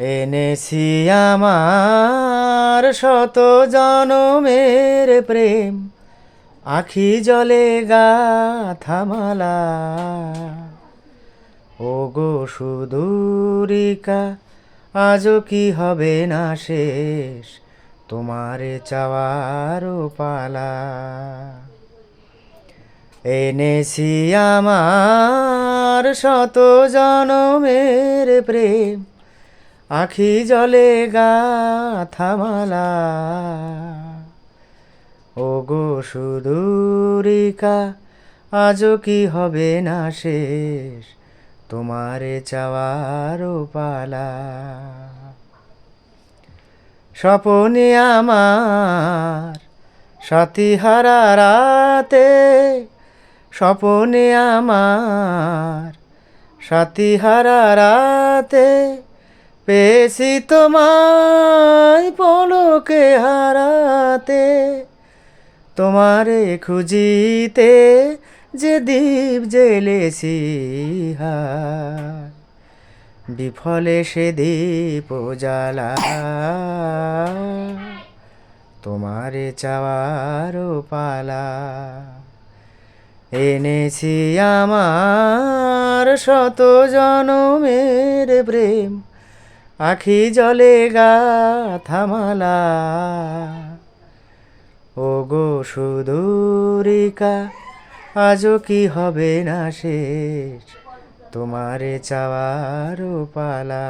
এনেছি আমার শত জনমের প্রেম, আখি জলে গাথামালা। ও গো সুদূরিকা, আজও কি হবে না শেষ তোমারে চাওয়ার পালা। এনেছি আমার শত জনমের প্রেম, আখি জলে গাথামালা। ও গো সুদূরিকা, আজও কি হবে না শেষ তোমারে চাওয়ার পালা। স্বপনে আমার সাথীহারা রাতে, স্বপনে আমার সাথীহারা রাতে, পেয়েছি তোমায় পলকে হারাতে। তোমারে খুঁজিতে যে দীপ জ্বেলেছি, হায় বিফলে সে দীপ জ্বালা। তোমারে চাওয়ার পালা। এনেছি আমার শত জনমের প্রেম, আখি জলে গাথামালা। ও গো সুদূরিকা, আজও কি হবে না শেষ তোমারে চাওয়ার পালা।